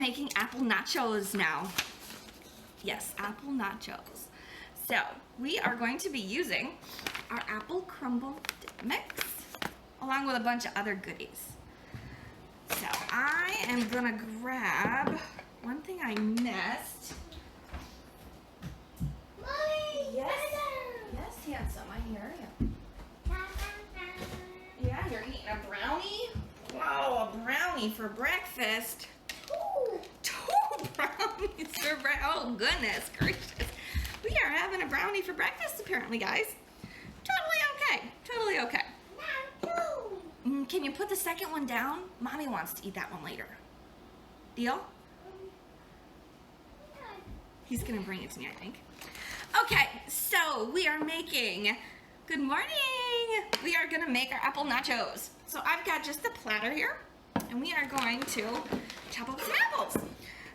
Making apple nachos now. Yes, apple nachos. So we are going to be using our apple crumble dip mix along with a bunch of other goodies. So I am gonna grab one thing I missed. Mommy, Yes, handsome, I hear you. Yeah, you're eating a brownie? Wow, a brownie for breakfast. Two brownies for breakfast. Oh, goodness gracious. We are having a brownie for breakfast, apparently, guys. Totally okay. Can you put the second one down? Mommy wants to eat that one later. Deal? He's gonna bring it to me, I think. Okay, so we are making, good morning. We are gonna make our apple nachos. So I've got just a platter here, and we are going to chop up some apples.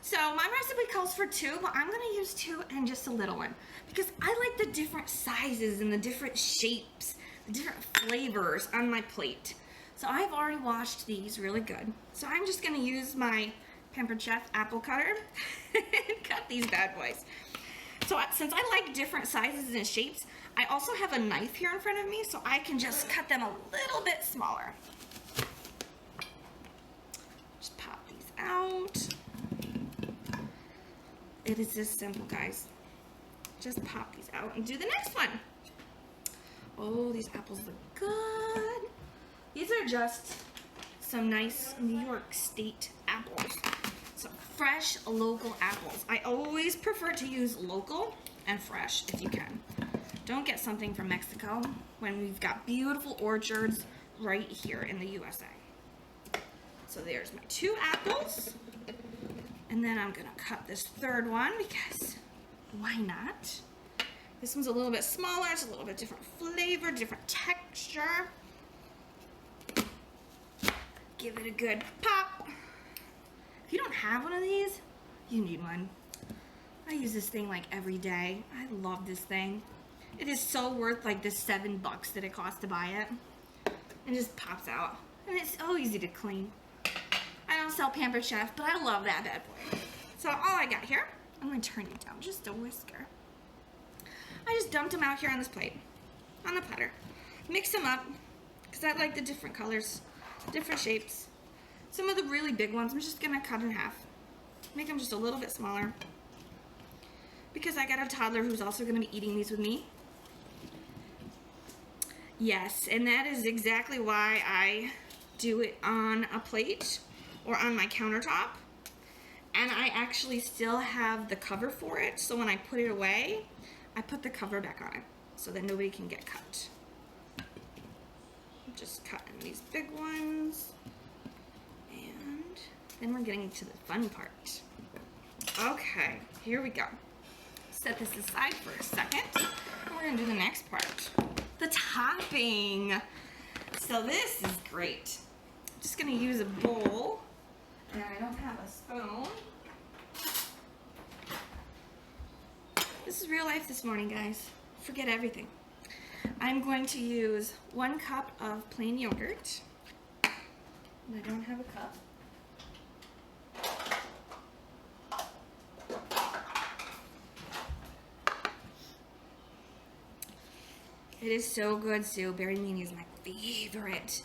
So my recipe calls for 2, but I'm gonna use 2 and just a little one because I like the different sizes and the different shapes, the different flavors on my plate. So I've already washed these really good. So I'm just gonna use my Pampered Chef apple cutter and cut these bad boys. So since I like different sizes and shapes, I also have a knife here in front of me so I can just cut them a little bit smaller. Just pop these out. It is this simple, guys. Just pop these out and do the next one. Oh, these apples look good. These are just some nice New York State apples. So fresh, local apples. I always prefer to use local and fresh if you can. Don't get something from Mexico when we've got beautiful orchards right here in the USA. So there's my 2 apples. And then I'm gonna cut this third one because why not? This one's a little bit smaller, it's a little bit different flavor, different texture. Give it a good pop. If you don't have one of these, you need one. I use this thing like every day. I love this thing. It is so worth like the $7 that it costs to buy it. It just pops out. And it's so easy to clean. I don't sell Pampered Chef, but I love that bad boy. So all I got here, I'm gonna turn it down just a whisker. I just dumped them out here on this plate, on the platter. Mix them up, because I like the different colors, different shapes. Some of the really big ones, I'm just gonna cut in half. Make them just a little bit smaller. Because I got a toddler who's also gonna be eating these with me. Yes, and that is exactly why I do it on a plate or on my countertop. And I actually still have the cover for it, so when I put it away, I put the cover back on it so that nobody can get cut. Just cutting these big ones. And then we're getting to the fun part. Okay, here we go. Set this aside for a second. And we're gonna do the next part. The topping. So this is great. I'm just gonna use a bowl. And I don't have a spoon. This is real life this morning, guys. Forget everything. I'm going to use 1 cup of plain yogurt. And I don't have a cup. It is so good, Sue. Berry Mania is my favorite.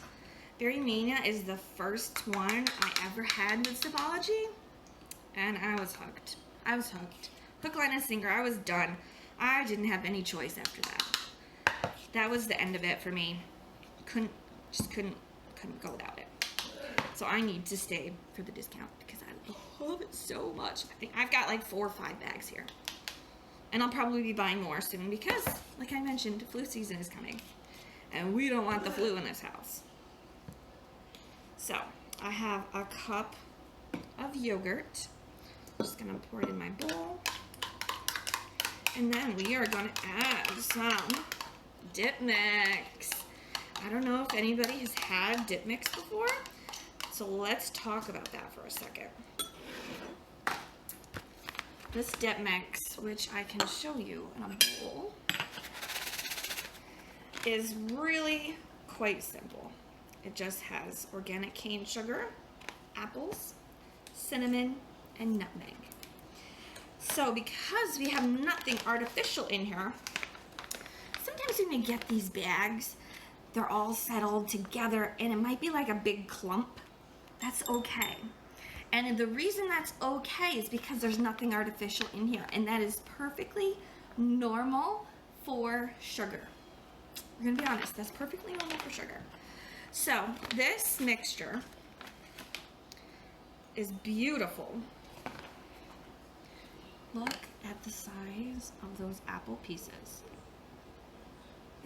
Berry Mania is the first one I ever had with Sabology, and I was hooked. Hook, line, and sinker. I was done. I didn't have any choice after that. That was the end of it for me. Couldn't go without it. So I need to stay for the discount because I love it so much. I think I've got like 4 or 5 bags here. And I'll probably be buying more soon because, like I mentioned, flu season is coming. And we don't want the flu in this house. So, I have a cup of yogurt. I'm just gonna pour it in my bowl. And then we are gonna add some dip mix. I don't know if anybody has had dip mix before, so let's talk about that for a second. This dip mix, which I can show you in a bowl, is really quite simple. It just has organic cane sugar, apples, cinnamon, and nutmeg. So because we have nothing artificial in here, sometimes when you get these bags, they're all settled together and it might be like a big clump. That's okay. And the reason that's okay is because there's nothing artificial in here, and that is perfectly normal for sugar. We're gonna be honest, that's perfectly normal for sugar. So this mixture is beautiful. Look at the size of those apple pieces.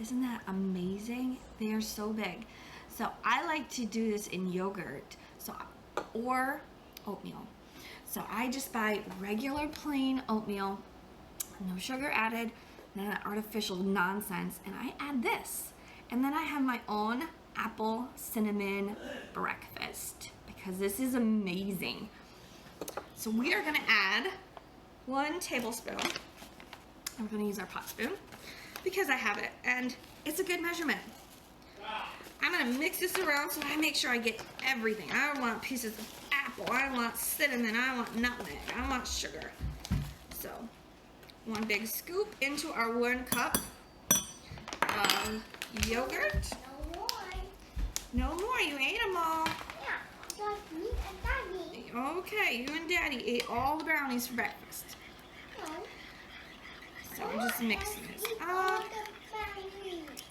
Isn't that amazing? They are so big. So I like to do this in yogurt, or oatmeal. So I just buy regular plain oatmeal, no sugar added, none of that artificial nonsense, and I add this. And then I have my own apple cinnamon breakfast because this is amazing. So we are gonna add 1 tablespoon. I'm gonna use our pot spoon because I have it and it's a good measurement. I'm gonna mix this around so I make sure I get everything. I want pieces of apple, I want cinnamon, I want nutmeg, I want sugar. So 1 big scoop into our 1 cup of yogurt. No more. No more, you ate them all. Yeah, just me and Daddy. Okay, you and Daddy ate all the brownies for breakfast. No. So I'm just mixing this up.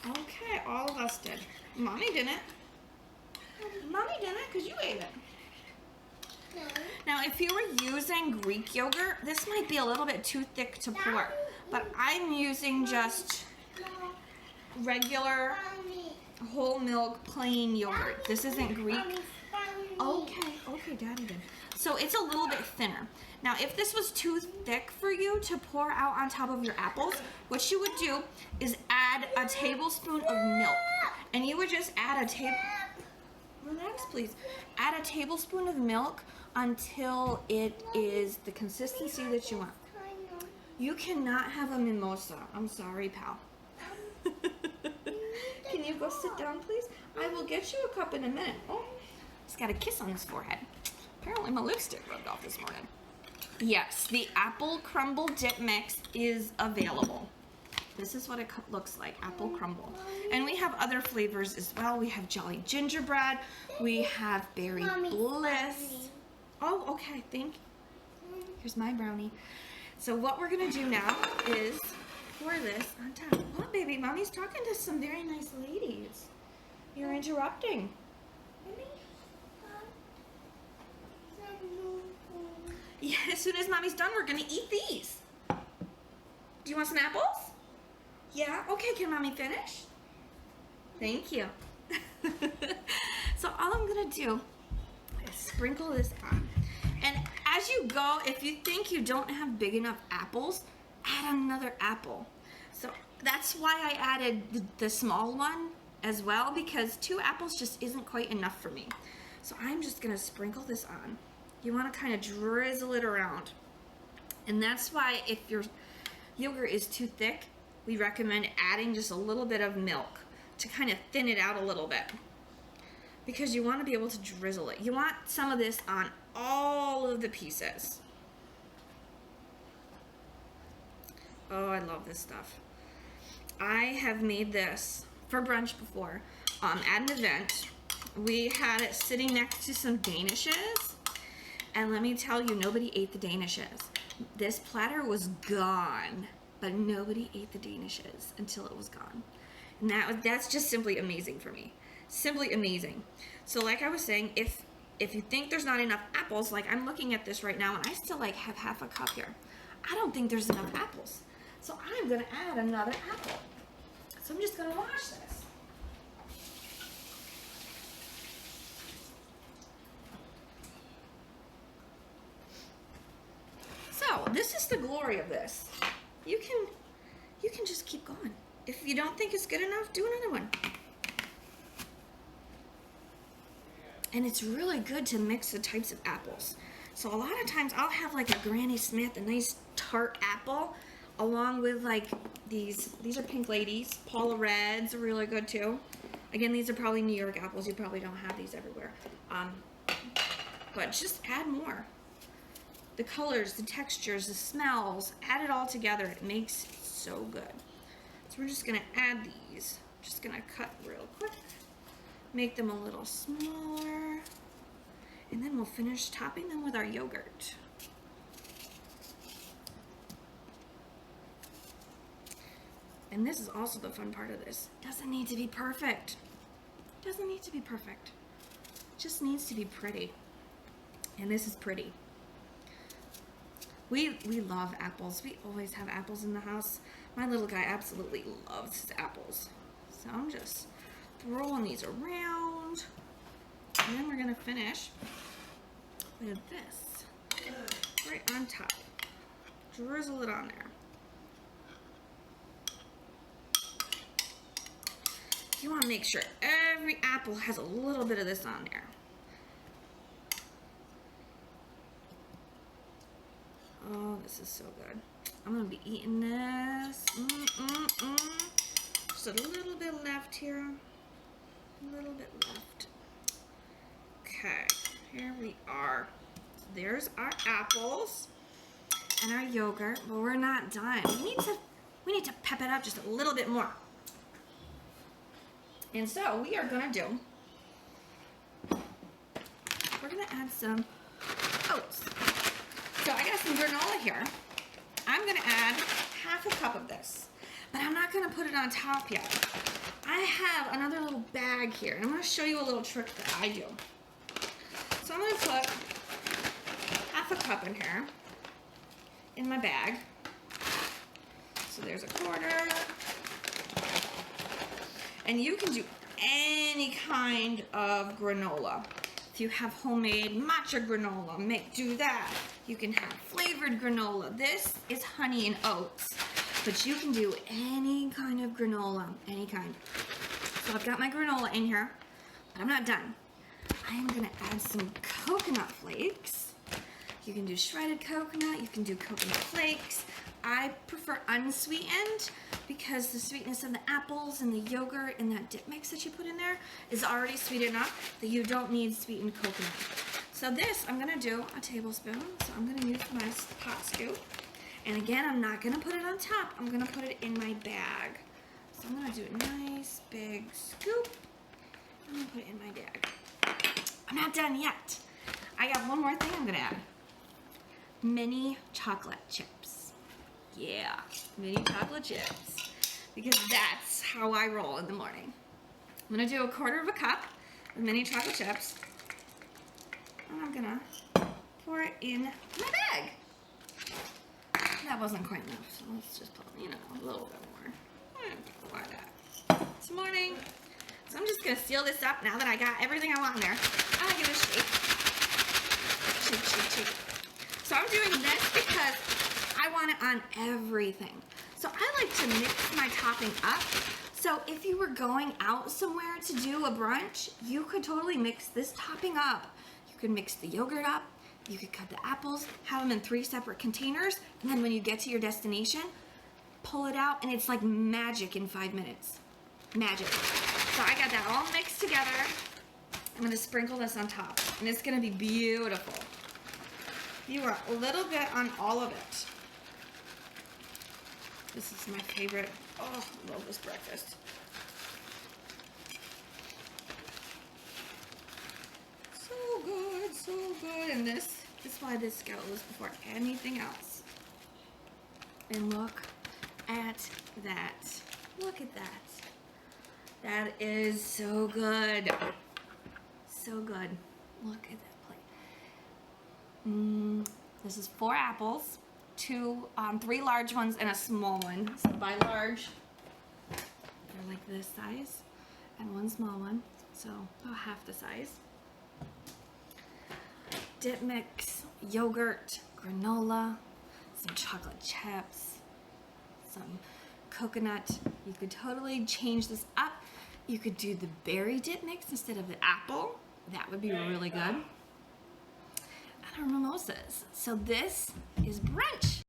Okay, all of us did. Mommy didn't. Mommy didn't because you ate it. No. Now, if you were using Greek yogurt, this might be a little bit too thick to pour, but I'm using just regular whole milk plain yogurt. This isn't Greek. Okay, Daddy did. So it's a little bit thinner. Now, if this was too thick for you to pour out on top of your apples, what you would do is add a tablespoon of milk. And you would just add relax please. Add a tablespoon of milk until it is the consistency that you want. You cannot have a mimosa. I'm sorry, pal. Can you go sit down, please? I will get you a cup in a minute. Oh, he's got a kiss on his forehead. Apparently my lipstick rubbed off this morning. Yes, the apple crumble dip mix is available. This is what it looks like, apple crumble. And we have other flavors as well. We have Jolly Gingerbread. We have Berry Bliss. Oh, okay, thank you. Here's my brownie. So what we're gonna do now is pour this on top. Oh, baby, Mommy's talking to some very nice ladies. You're interrupting. Yeah, as soon as Mommy's done, we're gonna eat these. Do you want some apples? Yeah, okay, can Mommy finish? Thank you. So all I'm gonna do is sprinkle this on. And as you go, if you think you don't have big enough apples, add another apple. So that's why I added the small one as well, because 2 apples just isn't quite enough for me. So I'm just gonna sprinkle this on. You wanna kind of drizzle it around. And that's why if your yogurt is too thick, we recommend adding just a little bit of milk to kind of thin it out a little bit. Because you want to be able to drizzle it. You want some of this on all of the pieces. Oh, I love this stuff. I have made this for brunch before. At an event, we had it sitting next to some Danishes. And let me tell you, nobody ate the Danishes. This platter was gone, but nobody ate the Danishes until it was gone. And that's just simply amazing for me. Simply amazing. So like I was saying, if you think there's not enough apples, like I'm looking at this right now and I still like have half a cup here. I don't think there's enough apples. So I'm gonna add another apple. So I'm just gonna wash this. So this is the glory of this. You can just keep going. If you don't think it's good enough, do another one. And it's really good to mix the types of apples. So a lot of times I'll have like a Granny Smith, a nice tart apple, along with like these are Pink Ladies. Paula Reds are really good too. Again, these are probably New York apples. You probably don't have these everywhere. But just add more. the colors, the textures, the smells, add it all together. It makes it so good. So we're just gonna add these. Just gonna cut real quick, make them a little smaller, and then we'll finish topping them with our yogurt. And this is also the fun part of this. Doesn't need to be perfect. Doesn't need to be perfect. It just needs to be pretty. And this is pretty. We love apples. We always have apples in the house. My little guy absolutely loves his apples. So I'm just throwing these around. And then we're gonna finish with this right on top. Drizzle it on there. You want to make sure every apple has a little bit of this on there. Oh, this is so good. I'm going to be eating this. Just a little bit left here. A little bit left. Okay, here we are. So there's our apples and our yogurt, but we're not done. We need to pep it up just a little bit more. And so we are gonna do, we're gonna add some oats. So I got some granola here. I'm gonna add half a cup of this, but I'm not gonna put it on top yet. I have another little bag here, and I'm gonna show you a little trick that I do. So I'm gonna put half a cup in here, in my bag. So there's a quarter. And you can do any kind of granola. If you have homemade matcha granola, do that. You can have flavored granola. This is honey and oats, but you can do any kind of granola, any kind. So I've got my granola in here, but I'm not done. I am gonna add some coconut flakes. You can do shredded coconut, you can do coconut flakes. I prefer unsweetened because the sweetness of the apples and the yogurt and that dip mix that you put in there is already sweet enough that you don't need sweetened coconut. So this, I'm gonna do a tablespoon. So I'm gonna use my pot scoop. And again, I'm not gonna put it on top. I'm gonna put it in my bag. So I'm gonna do a nice big scoop. I'm gonna put it in my bag. I'm not done yet. I got one more thing I'm gonna add. Mini chocolate chips. Yeah, mini chocolate chips. Because that's how I roll in the morning. I'm gonna do a quarter of a cup of mini chocolate chips. And I'm gonna pour it in my bag. That wasn't quite enough, so let's just put, a little bit more. Why that? It's morning. So I'm just gonna seal this up now that I got everything I want in there. I'm gonna give it a shake. Shake, shake, shake. So I'm doing this because I want it on everything. So I like to mix my topping up. So if you were going out somewhere to do a brunch, you could totally mix this topping up. You could mix the yogurt up, you could cut the apples, have them in 3 separate containers, and then when you get to your destination, pull it out, and it's like magic in 5 minutes. Magic. So I got that all mixed together. I'm gonna sprinkle this on top, and it's gonna be beautiful. You are a little bit on all of it. This is my favorite. Oh, I love this breakfast. So good, so good. And this is why this goes before anything else. And look at that. Look at that. That is so good. So good. Look at that plate. This is 4 apples, 3 large ones and a small one. So by large, they're like this size, and 1 small one, so about half the size. Dip mix, yogurt, granola, some chocolate chips, some coconut. You could totally change this up. You could do the berry dip mix instead of the apple. That would be really good. And our mimosas. So this is brunch.